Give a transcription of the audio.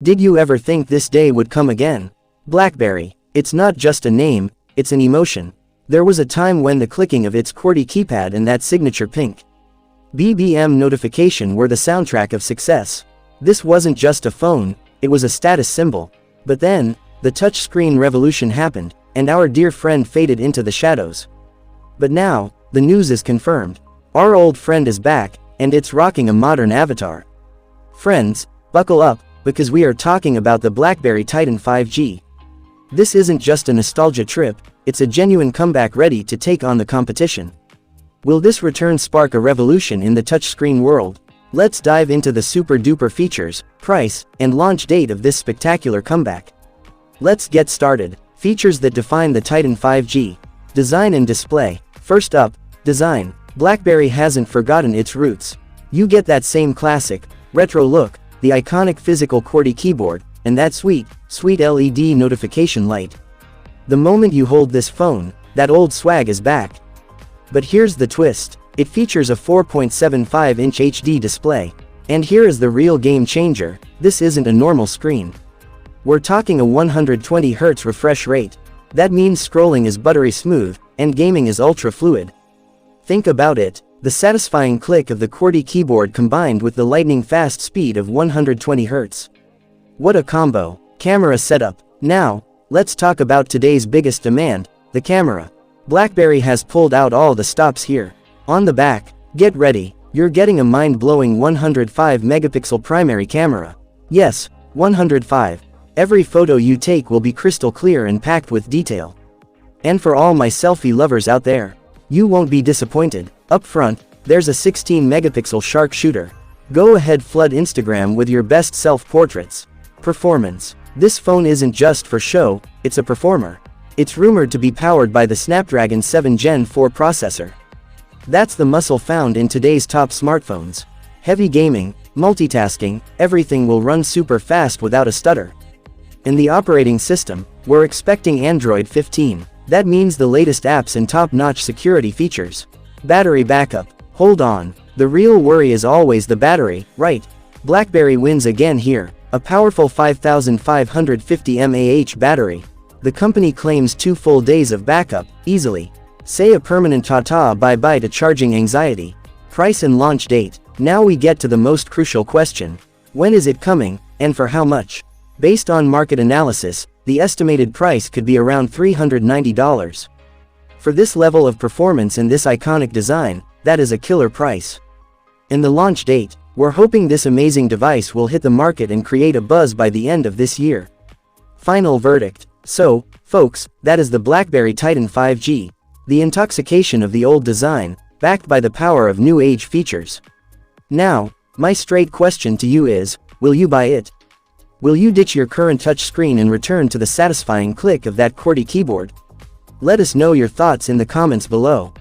Did you ever think this day would come again? BlackBerry. It's not just a name, it's an emotion. There was a time when the clicking of its QWERTY keypad and that signature pink BBM notification were the soundtrack of success. This wasn't just a phone, it was a status symbol. But then, the touchscreen revolution happened, and our dear friend faded into the shadows. But now, the news is confirmed. Our old friend is back, and it's rocking a modern avatar. Friends, buckle up, because we are talking about the BlackBerry Titan 5G. This isn't just a nostalgia trip, it's a genuine comeback ready to take on the competition. Will this return spark a revolution in the touchscreen world? Let's dive into the super duper features, price, and launch date of this spectacular comeback. Let's get started. Features that define the Titan 5G. Design and display. First up, design. BlackBerry hasn't forgotten its roots. You get that same classic, retro look, the iconic physical QWERTY keyboard, and that sweet LED notification light. The moment you hold this phone, that old swag is back. But here's the twist. It features a 4.75-inch HD display. And here is the real game changer, this isn't a normal screen. We're talking a 120Hz refresh rate. That means scrolling is buttery smooth, and gaming is ultra fluid. Think about it, the satisfying click of the QWERTY keyboard combined with the lightning-fast speed of 120Hz. What a combo. Camera setup. Now, let's talk about today's biggest demand, the camera. BlackBerry has pulled out all the stops here. On the back, get ready, you're getting a mind-blowing 105-megapixel primary camera. Yes, 105. Every photo you take will be crystal clear and packed with detail. And for all my selfie lovers out there, you won't be disappointed. Up front, there's a 16-megapixel shark shooter. Go ahead, flood Instagram with your best self-portraits. Performance. This phone isn't just for show, it's a performer. It's rumored to be powered by the Snapdragon 7 Gen 4 processor. That's the muscle found in today's top smartphones. Heavy gaming, multitasking, everything will run super fast without a stutter. In the operating system, we're expecting Android 15. That means the latest apps and top-notch security features. Battery backup. Hold on, the real worry is always the battery, right? BlackBerry wins again here. A powerful 5550 mAh battery. The company claims 2 full days of backup, easily. Say a permanent ta-ta bye-bye to charging anxiety. Price and launch date. Now we get to the most crucial question. When is it coming, and for how much? Based on market analysis, the estimated price could be around $390. For this level of performance and this iconic design, that is a killer price. In the launch date, we're hoping this amazing device will hit the market and create a buzz by the end of this year. Final verdict. So, folks, that is the BlackBerry Titan 5G. The intoxication of the old design, backed by the power of new age features. Now, my straight question to you is, will you buy it? Will you ditch your current touchscreen and return to the satisfying click of that QWERTY keyboard? Let us know your thoughts in the comments below.